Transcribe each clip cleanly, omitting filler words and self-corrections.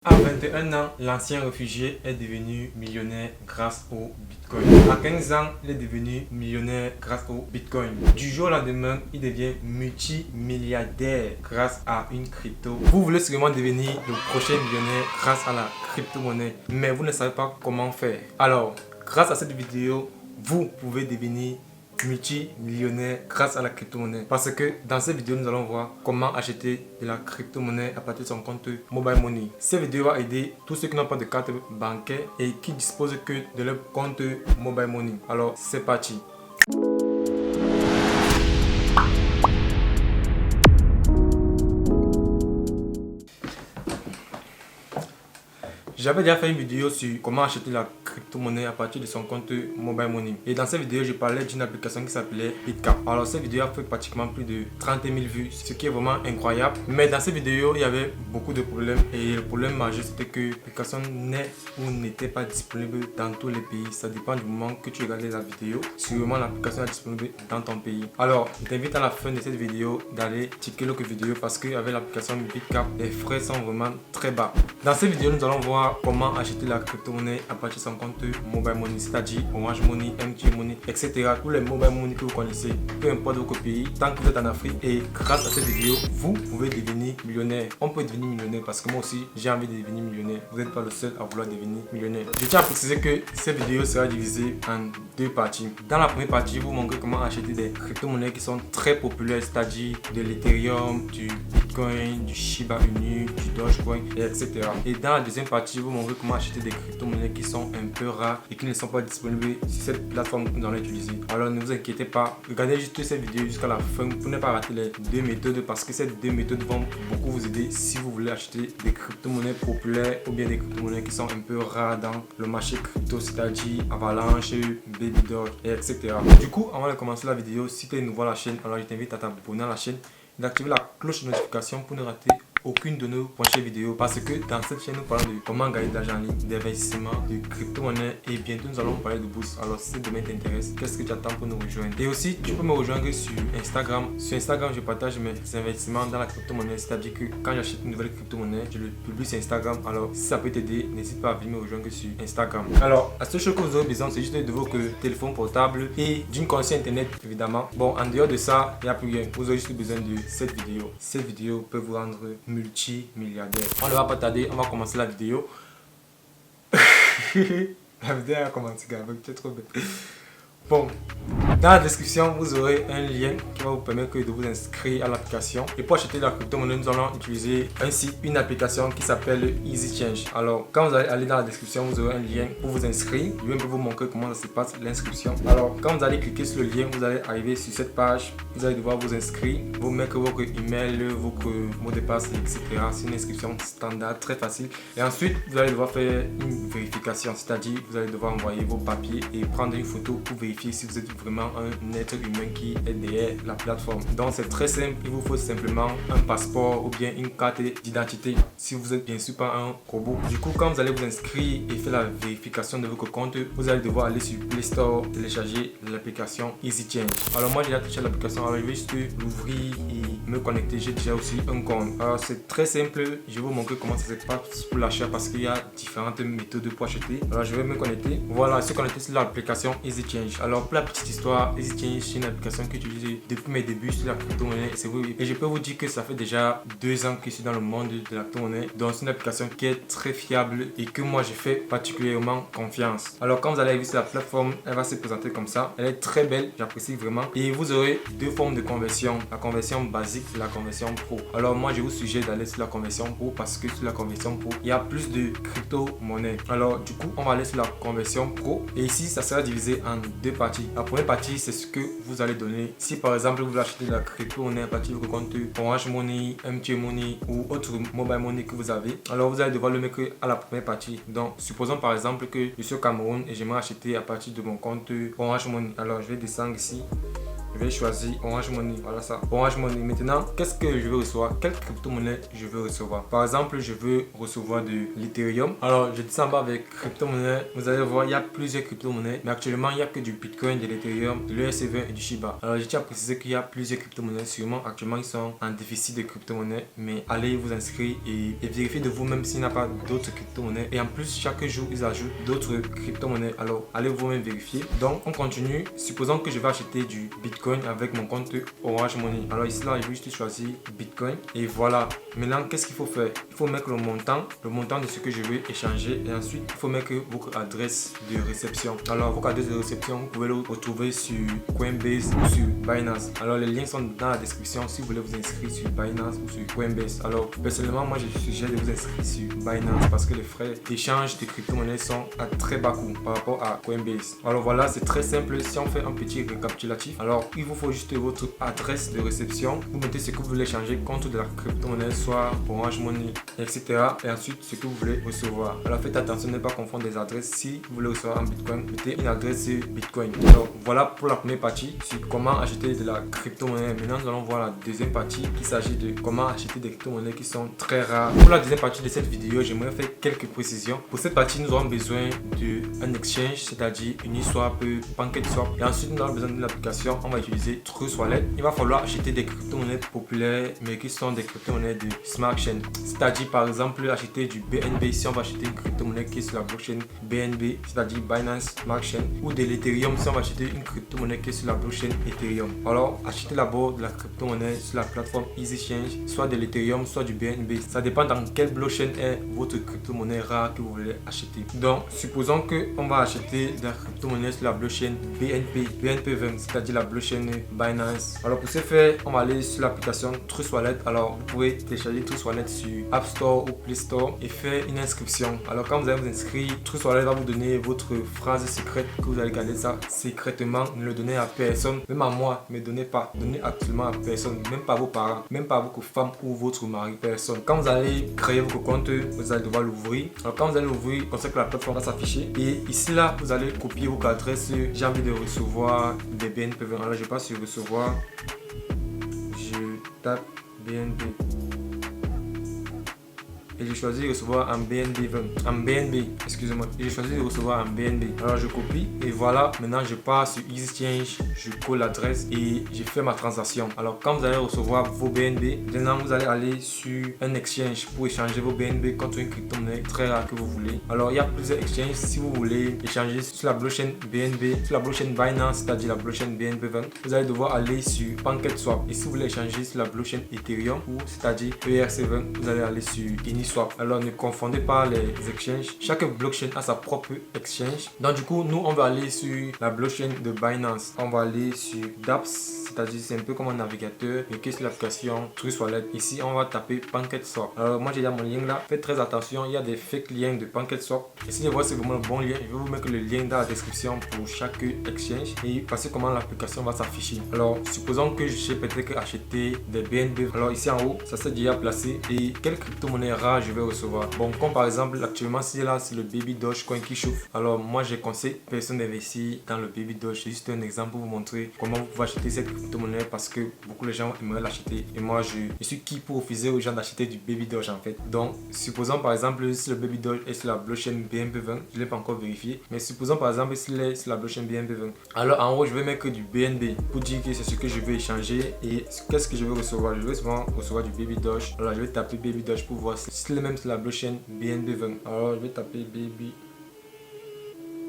À 21 ans, l'ancien réfugié est devenu millionnaire grâce au Bitcoin. À 15 ans, il est devenu millionnaire grâce au Bitcoin. Du jour au lendemain, il devient multimilliardaire grâce à une crypto. Vous voulez sûrement devenir le prochain millionnaire grâce à la crypto-monnaie, mais vous ne savez pas comment faire. Alors, grâce à cette vidéo, vous pouvez devenir multimillionnaire grâce à la crypto-monnaie. Parce que dans cette vidéo, nous allons voir comment acheter de la crypto-monnaie à partir de son compte Mobile Money. Cette vidéo va aider tous ceux qui n'ont pas de carte bancaire et qui disposent que de leur compte Mobile Money. Alors, c'est parti. J'avais déjà fait une vidéo sur comment acheter la crypto-monnaie à partir de son compte Mobile Money. Et dans cette vidéo, je parlais d'une application qui s'appelait Bitcap. Alors cette vidéo a fait pratiquement plus de 30 000 vues, ce qui est vraiment incroyable. Mais dans cette vidéo, il y avait beaucoup de problèmes. Et le problème majeur, c'était que l'application n'est ou n'était pas disponible dans tous les pays. Ça dépend du moment que tu regardais la vidéo. Sûrement l'application est disponible dans ton pays. Alors, je t'invite à la fin de cette vidéo d'aller checker l'autre vidéo parce qu'avec l'application Bitcap, les frais sont vraiment très bas. Dans cette vidéo, nous allons voir comment acheter la crypto-monnaie à partir de son compte Mobile Money, c'est-à-dire Orange Money, MTN Money, etc. Tous les Mobile Money que vous connaissez, peu importe votre pays, tant que vous êtes en Afrique. Et grâce à cette vidéo, vous pouvez devenir millionnaire. On peut devenir millionnaire parce que moi aussi, j'ai envie de devenir millionnaire. Vous n'êtes pas le seul à vouloir devenir millionnaire. Je tiens à préciser que cette vidéo sera divisée en deux parties. Dans la première partie, je vous montrer comment acheter des crypto-monnaies qui sont très populaires, c'est-à-dire de l'Ethereum, du Bitcoin, du Shiba Inu, du Dogecoin, etc. Et dans la deuxième partie, je vous montrer comment acheter des crypto-monnaies qui sont un peu rares et qui ne sont pas disponibles sur cette plateforme que nous allons utiliser. Alors ne vous inquiétez pas, regardez juste cette vidéo jusqu'à la fin pour ne pas rater les deux méthodes parce que ces deux méthodes vont beaucoup vous aider si vous voulez acheter des crypto-monnaies populaires ou bien des crypto-monnaies qui sont un peu rares dans le marché crypto, c'est-à-dire Avalanche, Baby Doge, etc. Du coup, avant de commencer la vidéo, si tu es nouveau à la chaîne, alors je t'invite à t'abonner à la chaîne et d'activer la cloche de notification pour ne rater aucune de nos prochaines vidéos parce que dans cette chaîne nous parlons de comment gagner de l'argent en ligne, d'investissement, de crypto-monnaie et bientôt nous allons parler de bourse. Alors si ce domaine t'intéresse, qu'est-ce que tu attends pour nous rejoindre? Et aussi tu peux me rejoindre sur Instagram. Sur Instagram je partage mes investissements dans la crypto-monnaie, c'est-à-dire que quand j'achète une nouvelle crypto-monnaie, je le publie sur Instagram. Alors si ça peut t'aider, n'hésite pas à venir me rejoindre sur Instagram. Alors la seule chose que vous aurez besoin c'est juste de votre téléphone portable et d'une connexion internet évidemment. Bon, en dehors de ça, il n'y a plus rien. Vous aurez juste besoin de cette vidéo. Cette vidéo peut vous rendre multimilliardaire. On ne va pas tarder, on va commencer la vidéo. La vidéo a commencé, gars, c'est trop bête. Bon, dans la description, vous aurez un lien qui va vous permettre de vous inscrire à l'application. Et pour acheter la crypto-monnaie, nous allons utiliser un site, une application qui s'appelle EasyChange. Alors, quand vous allez aller dans la description, vous aurez un lien pour vous inscrire. Je vais vous montrer comment ça se passe, l'inscription. Alors, quand vous allez cliquer sur le lien, vous allez arriver sur cette page. Vous allez devoir vous inscrire. Vous mettre votre email, votre mot de passe, etc. C'est une inscription standard, très facile. Et ensuite, vous allez devoir faire une vérification, c'est-à-dire vous allez devoir envoyer vos papiers et prendre une photo pour vérifier si vous êtes vraiment un être humain qui est derrière la plateforme. Donc c'est très simple, il vous faut simplement un passeport ou bien une carte d'identité si vous êtes bien sûr pas un robot. Du coup, quand vous allez vous inscrire et faire la vérification de votre compte, vous allez devoir aller sur Play Store, télécharger l'application EasyChange. Alors moi j'ai déjà touché l'application, alors je vais juste l'ouvrir et me connecter. J'ai déjà aussi un compte. Alors c'est très simple, je vais vous montrer comment ça se passe pour l'achat parce qu'il y a différentes méthodes pour acheter. Alors je vais me connecter. Voilà, se connecter sur l'application EasyChange. Alors pour la petite histoire, EasyChange c'est une application que j'utilise depuis mes débuts sur la crypto-monnaie. Et je peux vous dire que ça fait déjà 2 ans que je suis dans le monde de la crypto-monnaie. Donc c'est une application qui est très fiable et que moi je fais particulièrement confiance. Alors quand vous allez arriver sur la plateforme, elle va se présenter comme ça. Elle est très belle, j'apprécie vraiment. Et vous aurez deux formes de conversion. La conversion basique et la conversion pro. Alors moi je vous suggère d'aller sur la conversion pro parce que sur la conversion pro, il y a plus de crypto-monnaie. Alors du coup, on va aller sur la conversion pro. Et ici, ça sera divisé en deux parties. La première partie, c'est ce que vous allez donner. Si par exemple, vous achetez de la crypto-monnaie à partir de votre compte Orange Money, MTN Money ou autre mobile money que vous avez, alors vous allez devoir le mettre à la première partie. Donc, supposons par exemple que je suis au Cameroun et j'aimerais acheter à partir de mon compte Orange Money. Alors, je vais descendre ici. Je je vais choisir Orange Money. Voilà ça, Orange Money. Maintenant, qu'est-ce que je veux recevoir? Quelle crypto-monnaie je veux recevoir? Par exemple, je veux recevoir de l'Ethereum. Alors, je descends en bas avec crypto-monnaie. Vous allez voir, il y a plusieurs crypto-monnaies, mais actuellement, il n'y a que du Bitcoin, de l'Ethereum, de l'ERC20 et du Shiba. Alors, je tiens à préciser qu'il y a plusieurs crypto-monnaies. Sûrement, actuellement, ils sont en déficit de crypto-monnaies, mais allez vous inscrire et vérifiez de vous-même s'il n'y a pas d'autres crypto-monnaies. Et en plus, chaque jour, ils ajoutent d'autres crypto-monnaies. Alors, allez vous-même vérifier. Donc, on continue. Supposons que je vais acheter du Bitcoin avec mon compte Orange Money. Alors ici, là, je vais juste choisir Bitcoin. Et voilà. Maintenant, qu'est-ce qu'il faut faire? Il faut mettre le montant de ce que je veux échanger. Et ensuite, il faut mettre votre adresse de réception. Alors, votre adresse de réception, vous pouvez le retrouver sur Coinbase ou sur Binance. Alors, les liens sont dans la description si vous voulez vous inscrire sur Binance ou sur Coinbase. Alors, personnellement, moi, je suggère de vous inscrire sur Binance parce que les frais d'échange de crypto-monnaies sont à très bas coût par rapport à Coinbase. Alors, voilà, c'est très simple. Si on fait un petit récapitulatif, alors, il vous faut juste votre adresse de réception. Vous mettez ce que vous voulez changer contre de la crypto-monnaie, soit Orange Money, etc. Et ensuite, ce que vous voulez recevoir. Alors, faites attention de ne pas confondre des adresses. Si vous voulez recevoir en Bitcoin, mettez une adresse Bitcoin. Alors, voilà pour la première partie sur comment acheter de la crypto-monnaie. Maintenant, nous allons voir la deuxième partie qui s'agit de comment acheter des crypto-monnaies qui sont très rares. Pour la deuxième partie de cette vidéo, j'aimerais faire quelques précisions. Pour cette partie, nous aurons besoin d'un exchange, c'est-à-dire Uniswap, PancakeSwap. Et ensuite, nous avons besoin de l'application. On va utiliser Trust Wallet. Il va falloir acheter des crypto-monnaies populaires, mais qui sont des crypto-monnaies de Smart Chain. C'est-à-dire, par exemple, acheter du BNB. Si on va acheter une crypto-monnaie qui est sur la blockchain BNB, c'est-à-dire Binance Smart Chain, ou de l'Ethereum, si on va acheter une crypto-monnaie qui est sur la blockchain Ethereum. Alors, achetez d'abord de la crypto-monnaie sur la plateforme EasyChange, soit de l'Ethereum, soit du BNB. Ça dépend dans quelle blockchain est votre crypto-monnaie rare que vous voulez acheter. Donc, supposons qu'on va acheter de la crypto-monnaie sur la blockchain BNP20, c'est-à-dire la blockchain Binance. Alors, pour ce faire, on va aller sur l'application Trust Wallet. Alors, vous pouvez télécharger Trust Wallet sur App Store ou Play Store et faire une inscription. Alors, quand vous allez vous inscrire, Trust Wallet va vous donner votre phrase secrète que vous allez garder ça secrètement. Ne le donnez à personne, même à moi, ne donnez pas. Donnez absolument à personne, même pas à vos parents, même pas à votre femme ou votre mari, personne. Quand vous allez créer votre compte, vous allez devoir l'ouvrir. Alors, quand vous allez l'ouvrir, comme ça que la plateforme va s'afficher. Et ici, là, vous allez copier votre adresse. J'ai envie de recevoir des BNP20. Alors, je passe sur recevoir. Je tape BNB. Et je choisis de recevoir en BNB20. En BNB, excusez-moi. Et je choisis de recevoir en BNB. Alors je copie et voilà. Maintenant je pars sur EasyChange, je colle l'adresse et je fais ma transaction. Alors quand vous allez recevoir vos BNB, maintenant vous allez aller sur un exchange pour échanger vos BNB contre une crypto-monnaie très rare que vous voulez. Alors il y a plusieurs exchanges. Si vous voulez échanger sur la blockchain BNB, sur la blockchain Binance, c'est-à-dire la blockchain BNB20, vous allez devoir aller sur PancakeSwap. Et si vous voulez échanger sur la blockchain Ethereum ou c'est-à-dire ERC20, vous allez aller sur Uniswap. Alors ne confondez pas les exchanges. Chaque blockchain a sa propre exchange. Donc du coup, nous on va aller sur la blockchain de Binance. On va aller sur dApps, c'est-à-dire c'est un peu comme un navigateur, mais qui est sur l'application Trust Wallet. Ici on va taper PancakeSwap. Alors moi j'ai déjà mon lien là. Faites très attention, il y a des fake liens de PancakeSwap. Et si vous voyez c'est vraiment le bon lien, je vais vous mettre le lien dans la description pour chaque exchange et voici comment l'application va s'afficher. Alors supposons que j'ai peut-être acheté des BNB. Alors ici en haut, ça s'est déjà placé et quelle crypto-monnaie rare je vais recevoir. Bon, comme par exemple actuellement si là c'est le Baby Dogecoin qui chauffe. Alors moi je conseille personne d'investir dans le Baby Doge. C'est juste un exemple pour vous montrer comment vous pouvez acheter cette crypto-monnaie parce que beaucoup de gens aimeraient l'acheter et moi je suis qui pour refuser aux gens d'acheter du Baby Doge en fait. Donc supposons par exemple si le Baby Doge est sur la blockchain BNB20, je ne l'ai pas encore vérifié, mais supposons par exemple s'il est sur la blockchain BNB20. Alors en haut je vais mettre du BNB pour dire que c'est ce que je veux échanger et qu'est-ce que je veux recevoir. Je veux souvent recevoir du Baby Doge. Alors je vais taper Baby Doge pour voir si même sur la blockchain BNB20. Alors je vais taper Baby.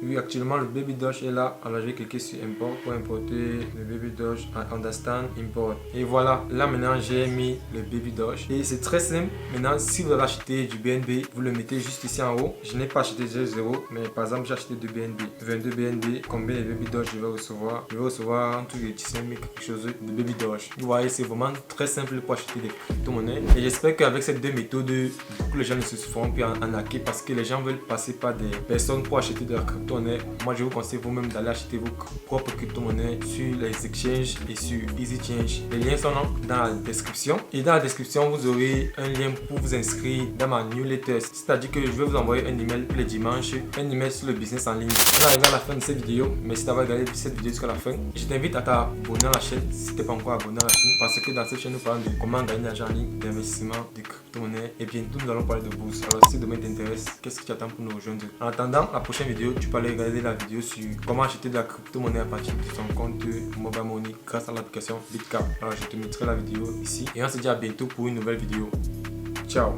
Oui, actuellement le Baby Doge est là. Alors je vais cliquer sur Import pour importer le Baby Doge. Understand, Import. Et voilà, là maintenant j'ai mis le Baby Doge. Et c'est très simple. Maintenant, si vous avez acheté du BNB, vous le mettez juste ici en haut. Je n'ai pas acheté 0, mais par exemple j'ai acheté du BNB. 22 BNB. Combien de Baby Doge je vais recevoir? Je vais recevoir entre les 15 000 quelque chose de Baby Doge. Vous voyez, c'est vraiment très simple pour acheter des crypto-monnaies. Et j'espère qu'avec ces deux méthodes, beaucoup de gens ne se feront plus en hacker parce que les gens veulent passer par des personnes pour acheter de la crypto crypto-monnaies, moi je vous conseille vous-même d'aller acheter vos propres crypto-monnaies sur les exchanges et sur EasyChange. Les liens sont dans la description. Et dans la description, vous aurez un lien pour vous inscrire dans ma newsletter. C'est-à-dire que je vais vous envoyer un email tous les dimanches, un email sur le business en ligne. On est arrivé à la fin de cette vidéo. Merci d'avoir regardé cette vidéo jusqu'à la fin. Je t'invite à t'abonner à la chaîne si tu n'es pas encore abonné à la chaîne, parce que dans cette chaîne, nous parlons de comment gagner de l'argent en ligne, d'investissement, de crypto-monnaie, et bientôt nous allons parler de bourse. Alors si demain t'intéresse, qu'est-ce que tu attends pour nous rejoindre? En attendant la prochaine vidéo, tu peux aller regarder la vidéo sur comment acheter de la crypto-monnaie à partir de son compte Mobile Money grâce à l'application BitCap. Alors je te mettrai la vidéo ici et on se dit à bientôt pour une nouvelle vidéo. Ciao.